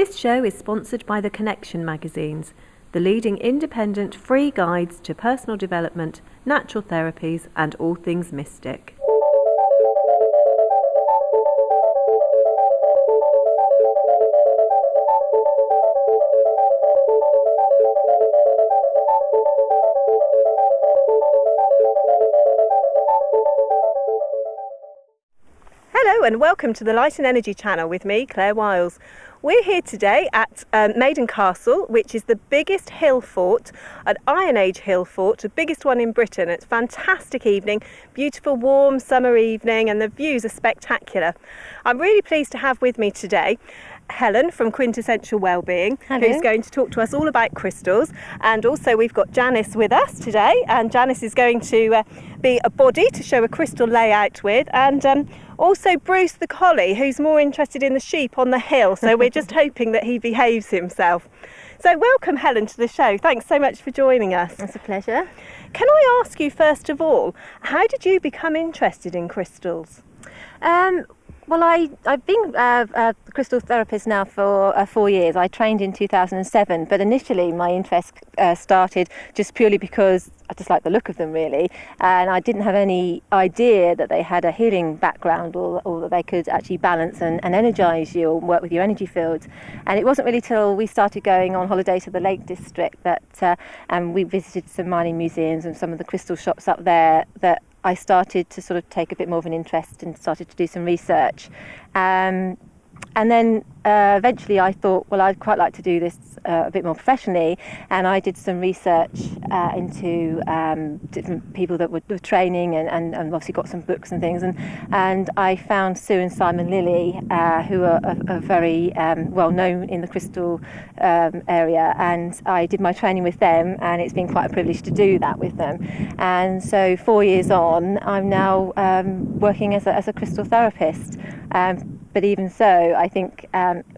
This show is sponsored by the Connection magazines, the leading independent free guides to personal development, natural therapies and all things mystic. Hello and welcome to the Light and Energy channel with me, Claire Wiles. We're here today at Maiden Castle, which is the biggest hill fort, an Iron Age hill fort, the biggest one in Britain. It's a fantastic evening, beautiful warm summer evening, and the views are spectacular. I'm really pleased to have with me today Helen from Quintessential Wellbeing, who's going to talk to us all about crystals. And also we've got Janice with us today, and Janice is going to be a body to show a crystal layout with, and also Bruce the collie, who's more interested in the sheep on the hill, so we're just hoping that he behaves himself. So welcome, Helen, to the show. Thanks so much for joining us. It's a pleasure. Can I ask you first of all, how did you become interested in crystals? Well, I've been a crystal therapist now for 4 years. I trained in 2007, but initially my interest started just purely because I just liked the look of them, really, and I didn't have any idea that they had a healing background, or that they could actually balance and energise you or work with your energy fields. And it wasn't really till we started going on holiday to the Lake District that and we visited some mining museums and some of the crystal shops up there that I started to sort of take a bit more of an interest and started to do some research. And then eventually I thought, well, I'd quite like to do this a bit more professionally, and I did some research into different people that were training, and obviously got some books and things, and I found Sue and Simon Lilly, who are very well known in the crystal area, and I did my training with them, and it's been quite a privilege to do that with them. And so 4 years on, I'm now working as a crystal therapist. But even so, I think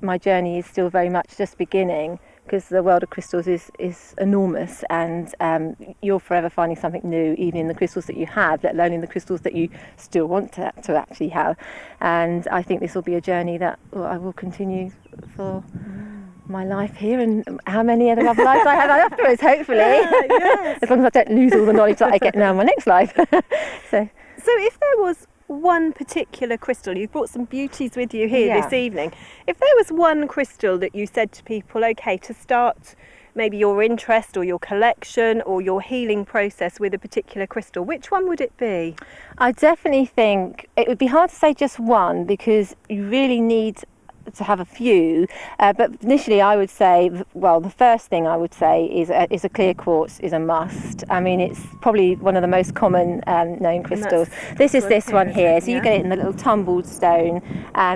my journey is still very much just beginning, because the world of crystals is enormous, and you're forever finding something new, even in the crystals that you have, let alone in the crystals that you still want to actually have. And I think this will be a journey that I will continue for my life here, and how many other lives I have afterwards, hopefully. Yes. As long as I don't lose all the knowledge that I get now in my next life. So if there was one particular crystal, you've brought some beauties with you here this evening. If there was one crystal that you said to people, okay, to start maybe your interest or your collection or your healing process with a particular crystal, which one would it be? I definitely think it would be hard to say just one, because you really need to have a few, but initially I would say, well, the first thing I would say is a clear quartz is a must. I mean, it's probably one of the most common known crystals. This is this one here. So you get it in the little tumbled stone,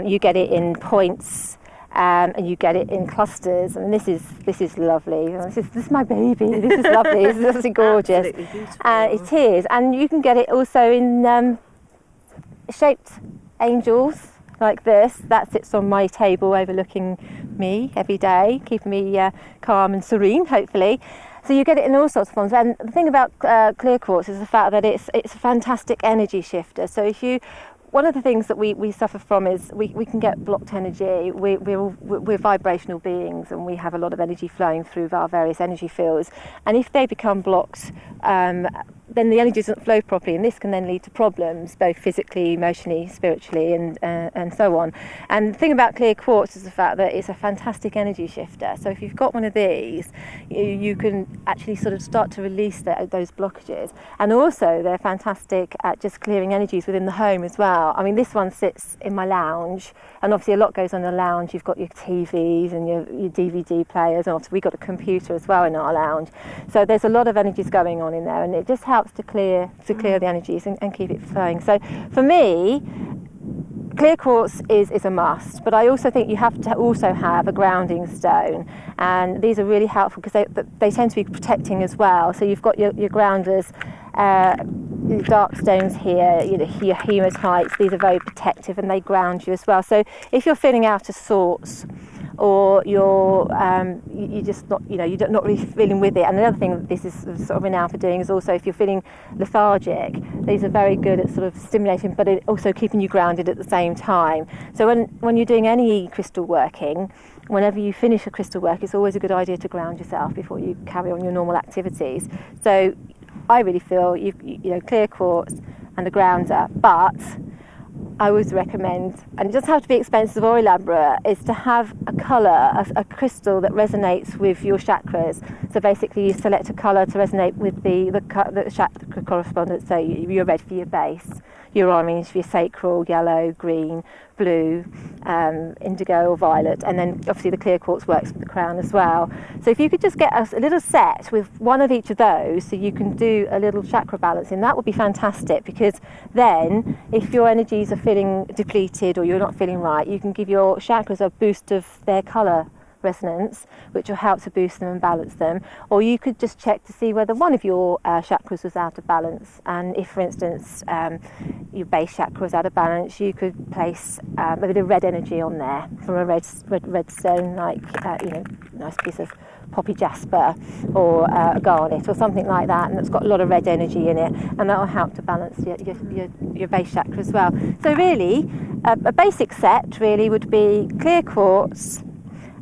you get it in points, and you get it in clusters, and this is lovely. This is my baby. This is lovely. This is absolutely gorgeous. Absolutely beautiful. It is, and you can get it also in shaped angels like this. That sits on my table overlooking me every day, keeping me calm and serene, hopefully. So you get it in all sorts of forms. And the thing about clear quartz is the fact that it's a fantastic energy shifter. So one of the things that we suffer from is we can get blocked energy. We're vibrational beings, and we have a lot of energy flowing through our various energy fields. And if they become blocked, then the energy doesn't flow properly, and this can then lead to problems, both physically, emotionally, spiritually, and so on. And the thing about clear quartz is the fact that it's a fantastic energy shifter. So if you've got one of these, you can actually sort of start to release those blockages. And also they're fantastic at just clearing energies within the home as well. I mean, this one sits in my lounge, and obviously a lot goes on in the lounge. You've got your TVs and your DVD players, and obviously we've got a computer as well in our lounge. So there's a lot of energies going on in there, and it just helps to clear the energies and keep it flowing. So for me, clear quartz is a must, but I also think you have to also have a grounding stone, and these are really helpful because they tend to be protecting as well. So you've got your grounders, dark stones here, your hematites. These are very protective, and they ground you as well. So if you're feeling out of sorts, or you're just not, you're not really feeling with it. And another thing that this is sort of renowned for doing is also if you're feeling lethargic, these are very good at sort of stimulating, but also keeping you grounded at the same time. So when you're doing any crystal working, whenever you finish a crystal work, it's always a good idea to ground yourself before you carry on your normal activities. So I really feel you know, clear quartz and a grounder, but I always recommend, and it doesn't have to be expensive or elaborate, is to have a colour, a crystal that resonates with your chakras. So basically you select a colour to resonate with the chakra correspondence. So you're red for your base, your orange for your sacral, yellow, green, blue, indigo or violet, and then obviously the clear quartz works with the crown as well. So if you could just get a little set with one of each of those, so you can do a little chakra balancing, that would be fantastic, because then if your energies are feeling depleted or you're not feeling right, you can give your chakras a boost of their colour resonance, which will help to boost them and balance them. Or you could just check to see whether one of your chakras was out of balance, and if, for instance, your base chakra was out of balance, you could place a bit of red energy on there from a red stone, like you know, nice piece of poppy jasper or a garnet or something like that, and it's got a lot of red energy in it, and that will help to balance your base chakra as well. So really, a basic set really would be clear quartz,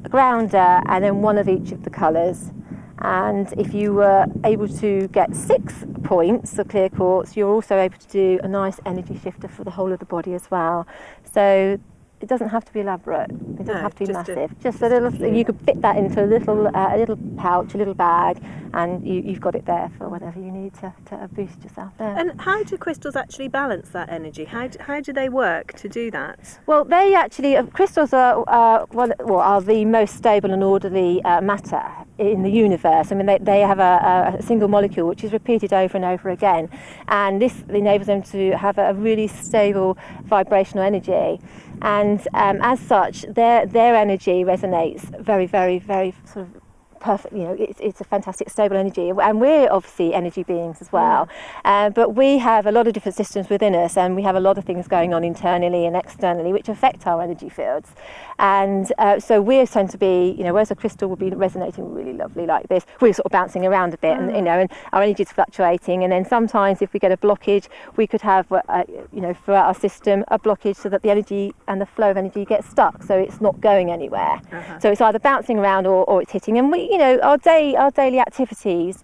a grounder, and then one of each of the colours. And if you were able to get 6 points of clear quartz, you're also able to do a nice energy shifter for the whole of the body as well. So it doesn't have to be elaborate, it doesn't have to be massive, just a little. You could fit that into a little pouch, a little bag, and you've got it there for whenever you need to boost yourself there. And how do crystals actually balance that energy? How do they work to do that? Well, they actually, crystals are the most stable and orderly matter in the universe. I mean, they have a single molecule which is repeated over and over again, and this enables them to have a really stable vibrational energy. And as such, their energy resonates very, very, very sort of perfect. You know, it's a fantastic stable energy, and we're obviously energy beings as well. But we have a lot of different systems within us, and we have a lot of things going on internally and externally which affect our energy fields. And so we're tend to be, you know, whereas a crystal would be resonating really lovely like this, we're sort of bouncing around a bit, and you know, and our energy is fluctuating. And then sometimes if we get a blockage, we could have, you know, throughout our system a blockage, so that the energy and the flow of energy gets stuck, so it's not going anywhere. So it's either bouncing around or it's hitting. And we, you know, our daily activities,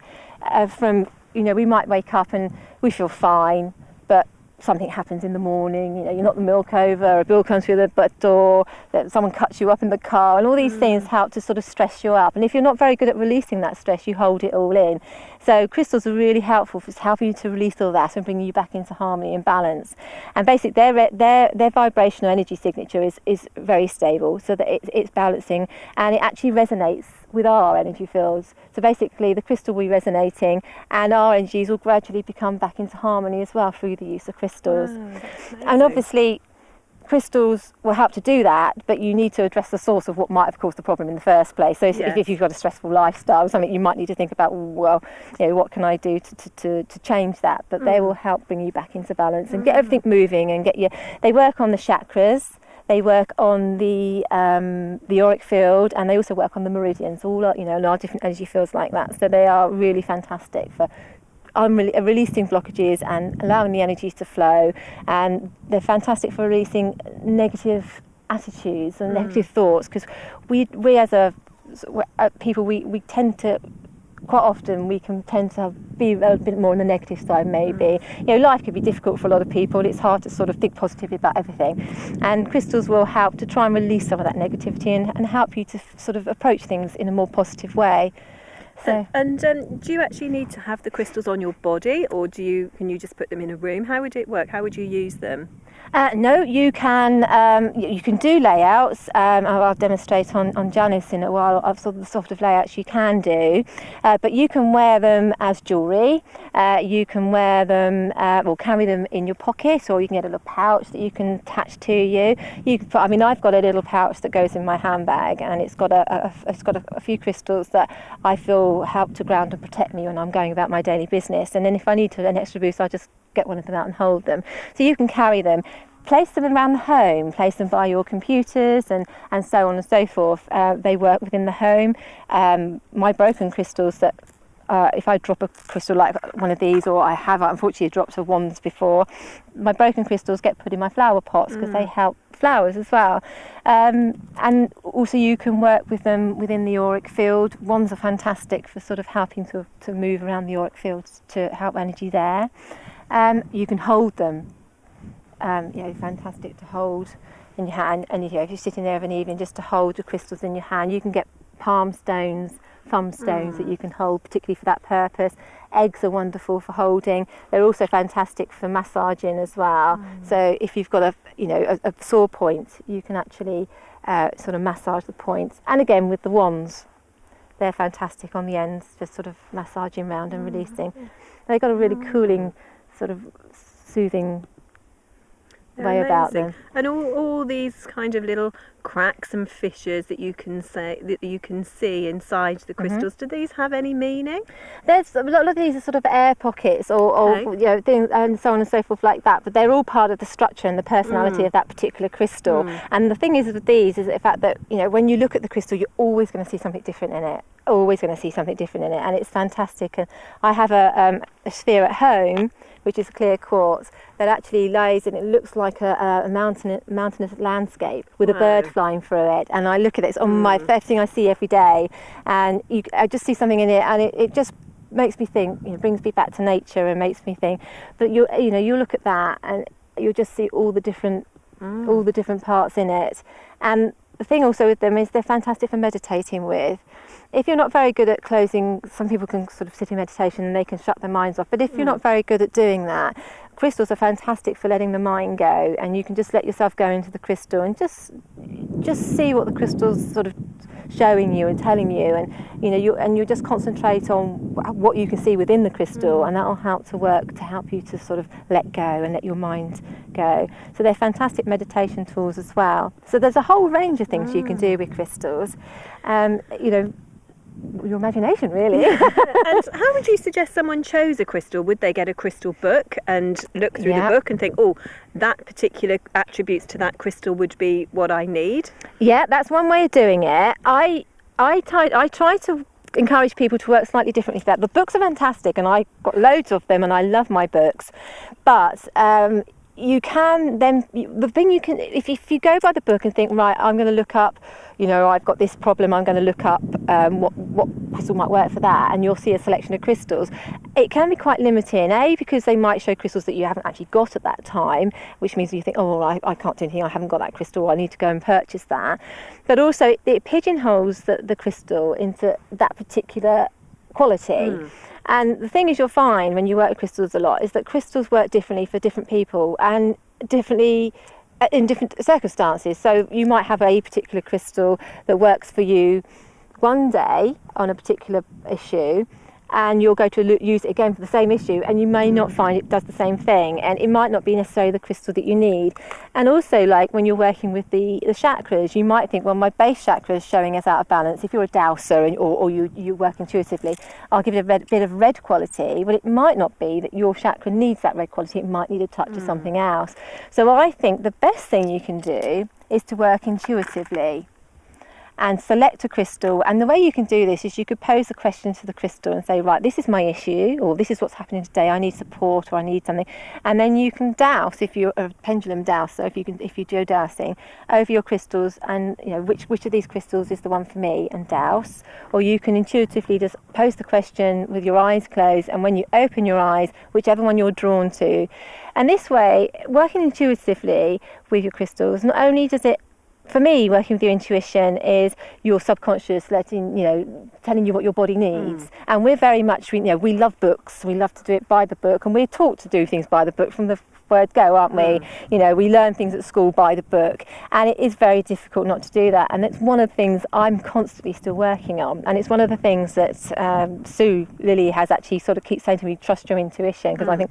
from, you know, we might wake up and we feel fine, but something happens in the morning, you know, you knock the milk over, a bill comes through the butt door, that someone cuts you up in the car, and all these things help to sort of stress you up. And if you're not very good at releasing that stress, you hold it all in. So crystals are really helpful for helping you to release all that and bring you back into harmony and balance. And basically their vibrational energy signature is very stable, so that it's balancing, and it actually resonates with our energy fields. So basically the crystal will be resonating, and our energies will gradually become back into harmony as well through the use of crystals. And obviously crystals will help to do that, but you need to address the source of what might have caused the problem in the first place. So if you've got a stressful lifestyle or something, you might need to think about, well, you know, what can I do to change that? But they will help bring you back into balance and get everything moving, and they work on the chakras. They work on the auric field, and they also work on the meridians, all are, you know, and our different energy fields like that. So they are really fantastic for releasing blockages and allowing the energies to flow, and they're fantastic for releasing negative attitudes and negative thoughts, because we as people, we tend to, quite often we can tend to be a bit more on the negative side, maybe. You know, life can be difficult for a lot of people. It's hard to sort of think positively about everything, and crystals will help to try and release some of that negativity and help you to sort of approach things in a more positive way. So, and do you actually need to have the crystals on your body, or can you just put them in a room? How would it work? How would you use them? No, you can do layouts. I'll demonstrate on Janice in a while of sort of the sort of layouts you can do, but you can wear them as jewellery. You can wear them, or carry them in your pocket, or you can get a little pouch that you can attach to you. You can put, I mean, I've got a little pouch that goes in my handbag, and it's got a few crystals that I feel help to ground and protect me when I'm going about my daily business. And then if I need an extra boost, I just get one of them out and hold them. So you can carry them, place them around the home, place them by your computers, and so on and so forth. They work within the home. My broken crystals that if I drop a crystal like one of these, or I have unfortunately dropped a wands before, my broken crystals get put in my flower pots because they help flowers as well. And also you can work with them within the auric field. Wands are fantastic for sort of helping to move around the auric field to help energy there. You can hold them. Fantastic to hold in your hand. And if you're sitting there of an evening, just to hold your crystals in your hand. You can get palm stones, thumb stones that you can hold particularly for that purpose. Eggs are wonderful for holding. They're also fantastic for massaging as well. So if you've got a sore point, you can actually sort of massage the points. And again with the wands, they're fantastic on the ends, just sort of massaging around and releasing. They've got a really cooling, sort of soothing way about them. And all these kind of little cracks and fissures that you can see inside the crystals, do these have any meaning? There's a lot of these are sort of air pockets or things and so on and so forth like that, but they're all part of the structure and the personality of that particular crystal. And the thing is with these is the fact that when you look at the crystal, you're always going to see something different in it. And it's fantastic. And I have a sphere at home which is clear quartz that actually lies, and it looks like a mountainous landscape with a bird flying through it. And I look at it, it's on my first thing I see every day, and I just see something in it, and it just makes me think, brings me back to nature and makes me think. But you look at that and you'll just see all the different parts in it. And the thing also with them is they're fantastic for meditating with. If you're not very good at closing, some people can sort of sit in meditation and they can shut their minds off. But if you're not very good at doing that, crystals are fantastic for letting the mind go, and you can just let yourself go into the crystal and just see what the crystal's sort of showing you and telling you, and you just concentrate on what you can see within the crystal, and that'll help you to sort of let go and let your mind go. So they're fantastic meditation tools as well. So there's a whole range of things you can do with crystals. Your imagination, really. And how would you suggest someone chose a crystal? Would they get a crystal book and look through the book and think, that particular attributes to that crystal would be what I need? Yeah, that's one way of doing it. I try to encourage people to work slightly differently for that. The books are fantastic, and I got loads of them, and I love my books. But you can then, the thing you can, if you go by the book and think, right, I'm going to look up, I've got this problem, I'm going to look up what crystal might work for that, and you'll see a selection of crystals. It can be quite limiting, because they might show crystals that you haven't actually got at that time, which means you think, I can't do anything, I haven't got that crystal, I need to go and purchase that. But also it pigeonholes the crystal into that particular quality. And the thing is, you'll find when you work with crystals a lot is that crystals work differently for different people and differently in different circumstances. So you might have a particular crystal that works for you one day on a particular issue, and you'll go to use it again for the same issue, and you may not find it does the same thing, and it might not be necessarily the crystal that you need. And also, like when you're working with the chakras, you might think, well, my base chakra is showing us out of balance. If you're a dowser or you work intuitively, I'll give it a bit of red quality, but it might not be that your chakra needs that red quality. It might need a touch of something else. So I think the best thing you can do is to work intuitively and select a crystal. And the way you can do this is you could pose a question to the crystal and say, right, this is my issue, or this is what's happening today, I need support, or I need something. And then you can douse, if you're a pendulum dowser, if you do dowsing, over your crystals, and which of these crystals is the one for me, and douse. Or you can intuitively just pose the question with your eyes closed, and when you open your eyes, whichever one you're drawn to. And this way, working intuitively with your crystals, not only does it, for me, working with your intuition is your subconscious telling you what your body needs. And we're very much, we love books, we love to do it by the book, and we're taught to do things by the book from the word go, aren't we? We learn things at school by the book, and it is very difficult not to do that. And it's one of the things I'm constantly still working on, and it's one of the things that Sue Lily has actually sort of keeps saying to me, trust your intuition, because I think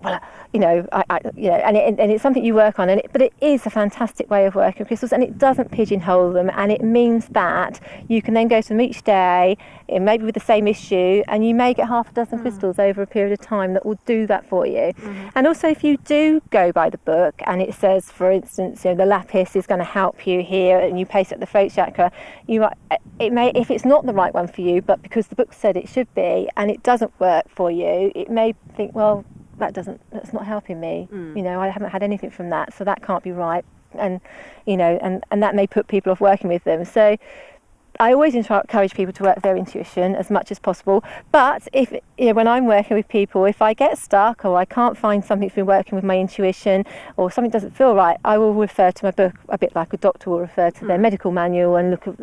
well, and it's something you work on, but it is a fantastic way of working with crystals, and it doesn't pigeonhole them, and it means that you can then go to them each day, maybe with the same issue, and you may get half a dozen crystals over a period of time that will do that for you. And also, if you do go by the book and it says, for instance, the lapis is going to help you here, and you place it at the throat chakra, it may, if it's not the right one for you, but because the book said it should be, and it doesn't work for you, it may think, well, that's not helping me. I haven't had anything from that, so that can't be right. And and that may put people off working with them. So I always encourage people to work with their intuition as much as possible. But if when I'm working with people, if I get stuck or I can't find something from working with my intuition, or something doesn't feel right, I will refer to my book, a bit like a doctor will refer to their medical manual, and look at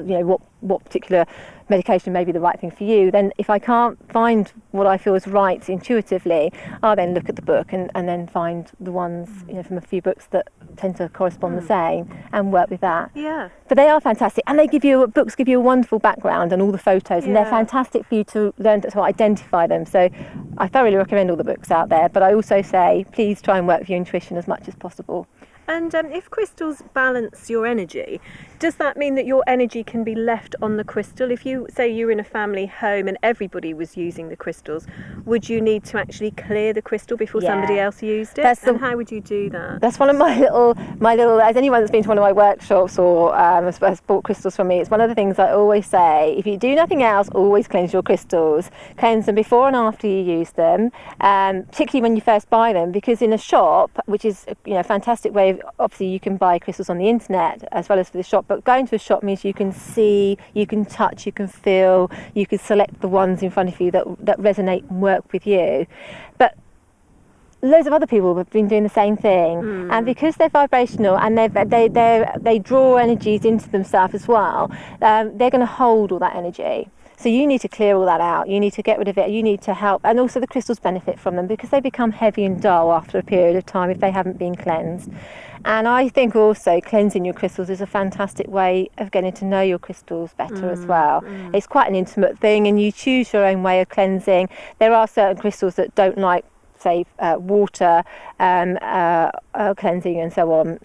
what particular medication may be the right thing for you. Then if I can't find what I feel is right intuitively, I'll then look at the book and then find the ones from a few books that tend to correspond the same, and work with that. But they are fantastic, and books give you a wonderful background and all the photos, and they're fantastic for you to learn to identify them. So I thoroughly recommend all the books out there, but I also say please try and work with your intuition as much as possible. And if crystals balance your energy, does that mean that your energy can be left on the crystal? If you say you're in a family home and everybody was using the crystals, would you need to actually clear the crystal before somebody else used it? And how would you do that? That's one of my little, as anyone that's been to one of my workshops or has bought crystals from me, it's one of the things I always say: if you do nothing else, always cleanse your crystals. Cleanse them before and after you use them, particularly when you first buy them, because in a shop, which is a fantastic way of, obviously you can buy crystals on the internet as well as for the shop, but going to a shop means you can see, you can touch, you can feel, you can select the ones in front of you that resonate and work with you. But loads of other people have been doing the same thing, and because they're vibrational and they draw energies into themselves as well, they're going to hold all that energy. So you need to clear all that out, you need to get rid of it, you need to help, and also the crystals benefit from them because they become heavy and dull after a period of time if they haven't been cleansed. And I think also cleansing your crystals is a fantastic way of getting to know your crystals better as well. It's quite an intimate thing, and you choose your own way of cleansing. There are certain crystals that don't like, say, water cleansing and so on,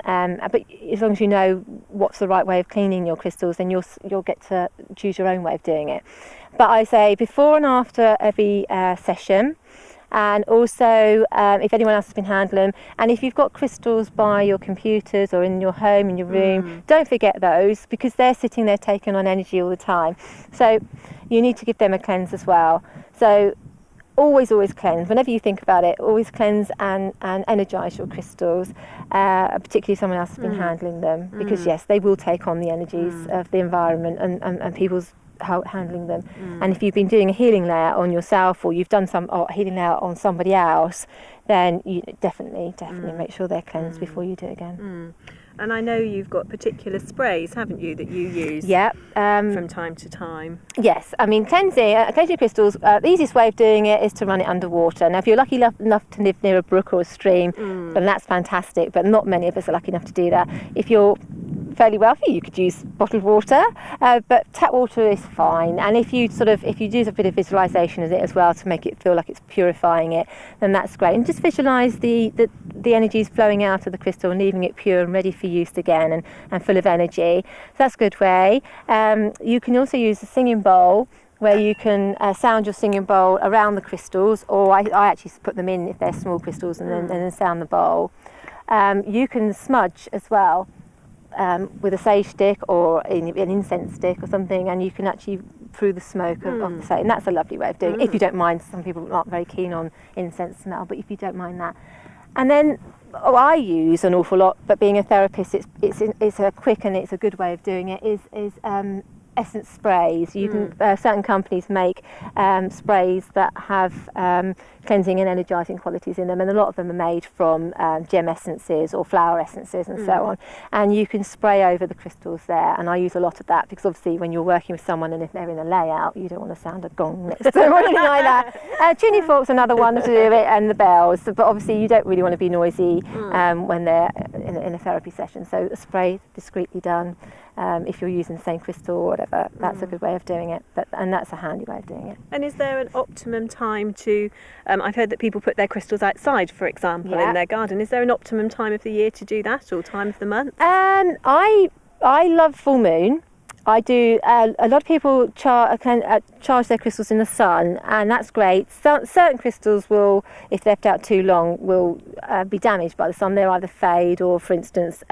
but as long as you know what's the right way of cleaning your crystals, then you'll get to choose your own way of doing it. But I say before and after every session, and also if anyone else has been handling them, and if you've got crystals by your computers or in your home, in your room, don't forget those, because they're sitting there taking on energy all the time, so you need to give them a cleanse as well. So always cleanse. Whenever you think about it, always cleanse and energise your crystals, particularly if someone else has been handling them, because yes, they will take on the energies of the environment and people's handling them. And if you've been doing a healing layer on yourself, or you've done some healing layer on somebody else, then you definitely make sure they're cleansed before you do it again. And I know you've got particular sprays, haven't you, that you use from time to time? Yes, I mean, cleansing crystals, the easiest way of doing it is to run it underwater. Now, if you're lucky enough to live near a brook or a stream, then that's fantastic, but not many of us are lucky enough to do that. If you're fairly wealthy, you could use bottled water, but tap water is fine. And if you do a bit of visualization of it as well to make it feel like it's purifying it, then that's great. And just visualize the energies flowing out of the crystal and leaving it pure and ready for use again, and full of energy. So that's a good way. You can also use a singing bowl, where you can sound your singing bowl around the crystals, or I actually put them in if they're small crystals, and then sound the bowl. You can smudge as well, with a sage stick or an incense stick or something, and you can actually through the smoke of the sage, and that's a lovely way of doing it, if you don't mind. Some people aren't very keen on incense smell, but if you don't mind that. And then I use an awful lot, but being a therapist, it's a quick and it's a good way of doing it, is essence sprays. You can certain companies make sprays that have cleansing and energizing qualities in them, and a lot of them are made from gem essences or flower essences and so on, and you can spray over the crystals there. And I use a lot of that because obviously when you're working with someone and if they're in a layout, you don't want to sound a gong next to them or anything like that. Tuning fork's another one to do it, and the bells, but obviously you don't really want to be noisy when they're in a therapy session, so a spray discreetly done. if you're using the same crystal or whatever. That's a good way of doing it, and that's a handy way of doing it. And is there an optimum time to, I've heard that people put their crystals outside, for example, in their garden. Is there an optimum time of the year to do that, or time of the month? I love full moon. I do. A lot of people charge their crystals in the sun, and that's great. Certain crystals will, if left out too long, will be damaged by the sun. They'll either fade, or, for instance,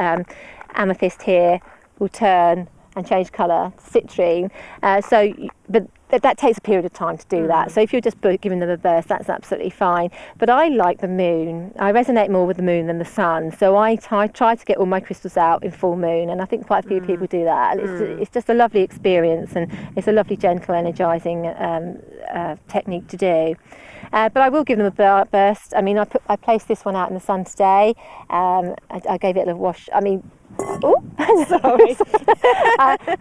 amethyst here will turn and change colour, citrine. But that takes a period of time to do that. So if you're just giving them a burst, that's absolutely fine. But I like the moon. I resonate more with the moon than the sun. So I try to get all my crystals out in full moon, and I think quite a few people do that. It's just a lovely experience, and it's a lovely, gentle, energising technique to do. But I will give them a burst. I mean, I placed this one out in the sun today. I gave it a wash. I mean, sorry.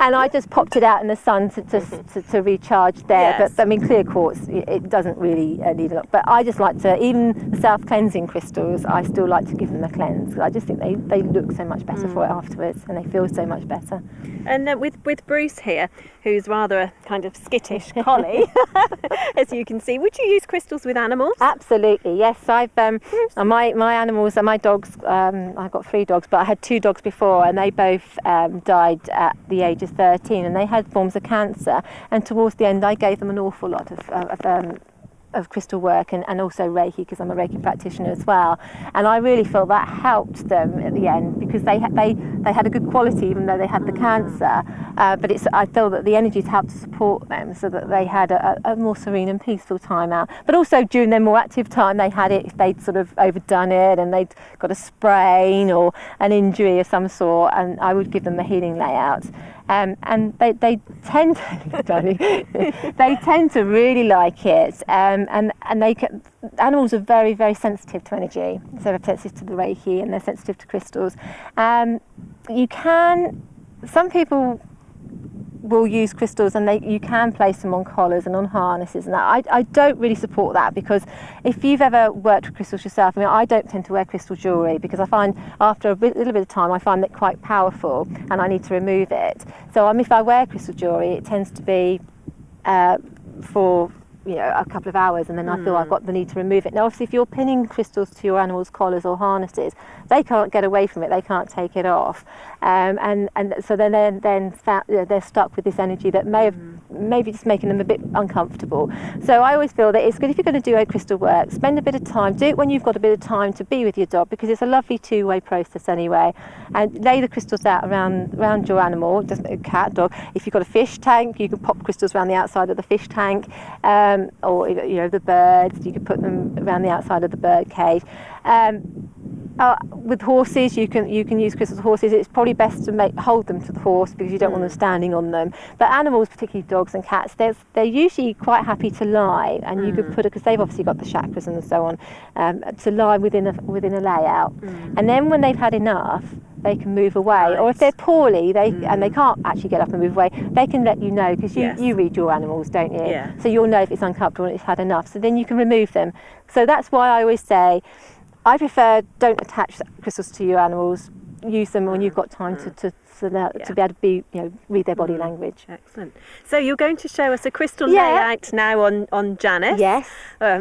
And I just popped it out in the sun to recharge there. Yes. But I mean, clear quartz, it doesn't really need a lot. But I just like to, even the self-cleansing crystals, I still like to give them a cleanse. I just think they look so much better for it afterwards, and they feel so much better. And with Bruce here, who's rather a kind of skittish collie, as you can see, would you use crystals with animals? Absolutely, yes. I've my animals and my dogs. I've got 3 dogs, but I had 2 dogs before, and they both died at the age of 13, and they had forms of cancer. And towards the end, I gave them an awful lot of crystal work and also Reiki, because I'm a Reiki practitioner as well. And I really felt that helped them at the end, because they had a good quality even though they had the cancer. But I felt that the energies helped to support them, so that they had a more serene and peaceful time out. But also during their more active time, they had it if they'd sort of overdone it and they'd got a sprain or an injury of some sort, and I would give them a healing layout. And they tend to really like it, and animals are very, very sensitive to energy. So they're sensitive to the Reiki, and they're sensitive to crystals. Some people will use crystals, and you can place them on collars and on harnesses, and that. I don't really support that, because if you've ever worked with crystals yourself, I mean, I don't tend to wear crystal jewellery, because I find after a little bit of time I find it quite powerful, and I need to remove it. So if I wear crystal jewellery, it tends to be for a couple of hours, and then I feel I've got the need to remove it. Now, obviously, if you're pinning crystals to your animals' collars or harnesses, they can't get away from it. They can't take it off, and so then they're stuck with this energy that maybe just making them a bit uncomfortable. So I always feel that it's good, if you're going to do a crystal work, spend a bit of time. Do it when you've got a bit of time to be with your dog, because it's a lovely two-way process anyway. And lay the crystals out around your animal, just a cat, dog. If you've got a fish tank, you can pop crystals around the outside of the fish tank. Or the birds, you could put them around the outside of the bird cage. With horses, you can use crystals with horses. It's probably best to hold them to the horse, because you don't want them standing on them. But animals, particularly dogs and cats, they're usually quite happy to lie, and you could put it, because they've obviously got the chakras and so on, to lie within a layout. And then when they've had enough, they can move away. Right. Or if they're poorly, and they can't actually get up and move away, they can let you know, because you read your animals, don't you? Yeah. So you'll know if it's uncomfortable and it's had enough. So then you can remove them. So that's why I always say, I prefer, don't attach crystals to your animals. Use them when you've got time to be able to read their body language. Excellent. So you're going to show us a crystal layout now on Janice. Yes.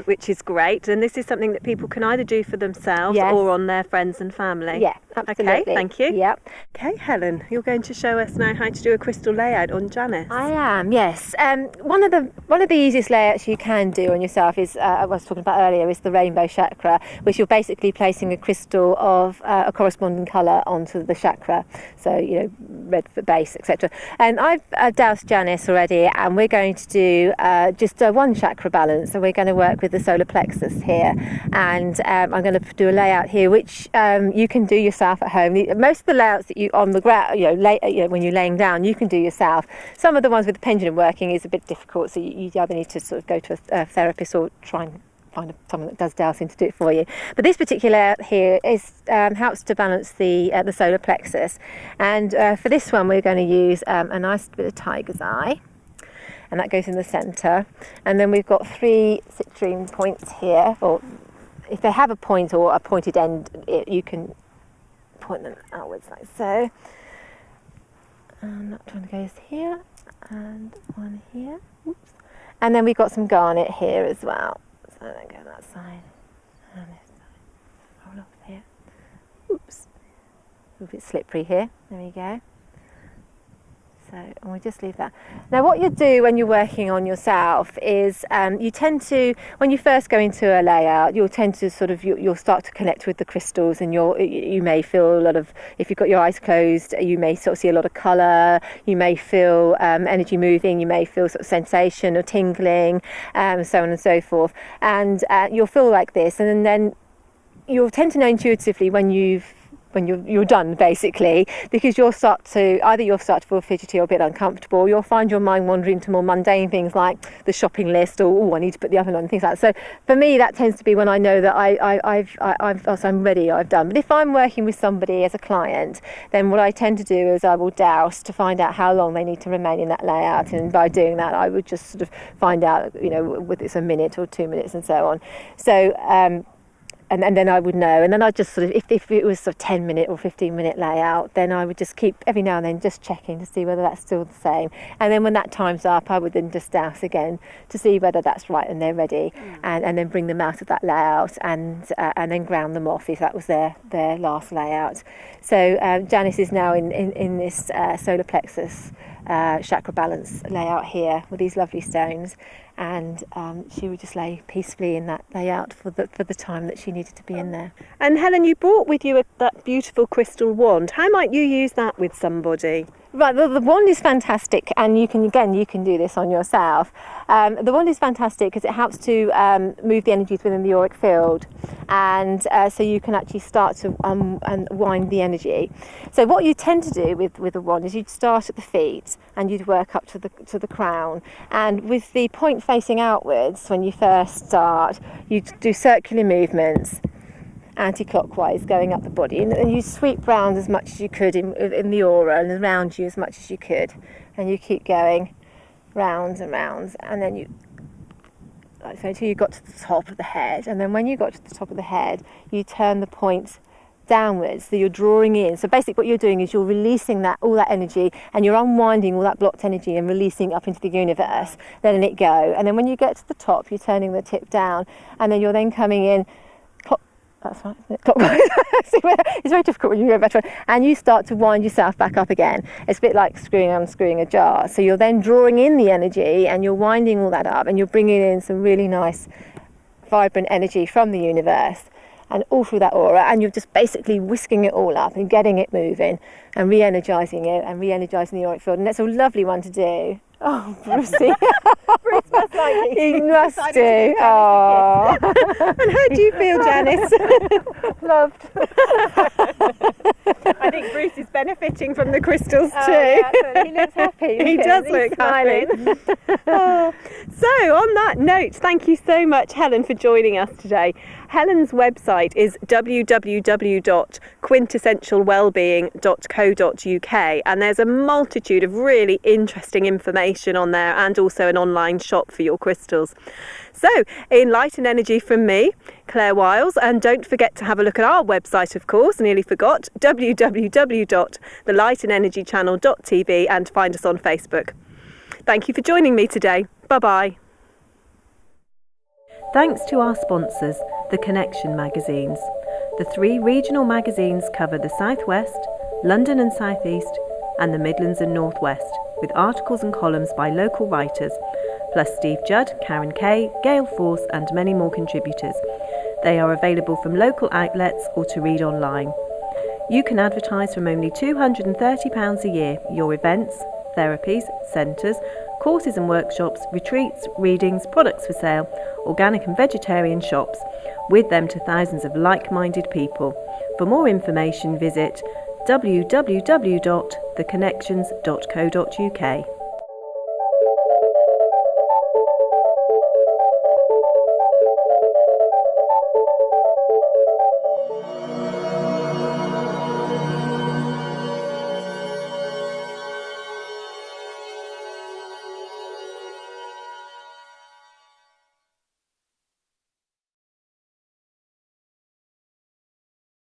Which is great. And this is something that people can either do for themselves or on their friends and family. Yeah, absolutely. Okay, thank you. Yeah. Okay, Helen, you're going to show us now how to do a crystal layout on Janice. I am, yes. One of the easiest layouts you can do on yourself is, I was talking about earlier, is the rainbow chakra, which you're basically placing a crystal of a corresponding colour onto the chakra. So, red for base, etc. And I've doused Janice already, and we're going to do just one chakra balance. So we're going to work with the solar plexus here, and I'm going to do a layout here, which you can do yourself at home. Most of the layouts that you on the ground, when you're laying down, you can do yourself. Some of the ones with the pendulum working is a bit difficult, so you either need to sort of go to a therapist or try and find someone that does dowsing to do it for you. But this particular layout here helps to balance the solar plexus, and for this one we're going to use a nice bit of tiger's eye, and that goes in the centre. And then we've got 3 citrine points here, or if they have a point or a pointed end, you can point them outwards like so. And that one goes here, and one here. Oops. And then we've got some garnet here as well. So then go that side and this side. Roll off here. Oops. A little bit slippery here. There we go. So, and we just leave that. Now what you do when you're working on yourself is you tend to, when you first go into a layout, you'll tend to sort of, you'll start to connect with the crystals, and you may feel a lot of, if you've got your eyes closed, you may sort of see a lot of colour, you may feel energy moving, you may feel sort of sensation or tingling, so on and so forth. And you'll feel like this, and then you'll tend to know intuitively when you're done, basically, because you'll start to feel fidgety or a bit uncomfortable, or you'll find your mind wandering to more mundane things like the shopping list, or I need to put the oven on, things like that. So for me, that tends to be when I know that I'm ready, I've done. But if I'm working with somebody as a client, then what I tend to do is I will douse to find out how long they need to remain in that layout, and by doing that I would just sort of find out, whether it's a minute or 2 minutes and so on. So and then I would know, and then I just sort of, if it was a 10-minute or 15-minute layout, then I would just keep every now and then just checking to see whether that's still the same. And then when that time's up, I would then just douse again to see whether that's right and they're ready, and then bring them out of that layout, and then ground them off if that was their last layout. So Janice is now in this solar plexus chakra balance layout here with these lovely stones, and she would just lay peacefully in that layout for the time that she needed to be in there. And Helen, you brought with you that beautiful crystal wand. How might you use that with somebody? Right, the wand is fantastic, and you can do this on yourself. The wand is fantastic because it helps to move the energies within the auric field, and so you can actually start to unwind the energy. So what you tend to do with the wand is you'd start at the feet and you'd work up to the crown, and with the point facing outwards when you first start, you'd do circular movements anti-clockwise going up the body, and you sweep round as much as you could in the aura and around you as much as you could, and you keep going rounds and rounds, and then so until you got to the top of the head, and then when you got to the top of the head you turn the point downwards, so you're drawing in. So basically what you're doing is you're releasing all that energy, and you're unwinding all that blocked energy and releasing it up into the universe, letting it go. And then when you get to the top, you're turning the tip down, and then you're then coming in that's right, isn't it? Clockwise. It's very difficult when you go better, and you start to wind yourself back up again. It's a bit like screwing and unscrewing a jar. So you're then drawing in the energy, and you're winding all that up, and you're bringing in some really nice vibrant energy from the universe and all through that aura, and you're just basically whisking it all up and getting it moving and re-energising it and re-energising the auric field, and that's a lovely one to do. Oh, Brucey. Bruce must like it. He must do. Oh. And how do you feel, Janice? Loved. I think Bruce is benefiting from the crystals too. Yeah, he looks happy. He does look happy. Oh. So on that note, thank you so much, Helen, for joining us today. Helen's website is www.quintessentialwellbeing.co.uk, and there's a multitude of really interesting information on there, and also an online shop for your crystals. So, enlightened energy from me, Claire Wiles, and don't forget to have a look at our website, of course, nearly forgot, www.thelightenenergychannel.tv, and find us on Facebook. Thank you for joining me today. Bye-bye. Thanks to our sponsors, the Connection magazines. The 3 regional magazines cover the South West, London and South East, and the Midlands and North West, with articles and columns by local writers, plus Steve Judd, Karen Kay, Gail Force, and many more contributors. They are available from local outlets or to read online. You can advertise from only £230 a year your events, therapies, centres, courses and workshops, retreats, readings, products for sale, organic and vegetarian shops, with them to thousands of like-minded people. For more information, visit www.theconnections.co.uk.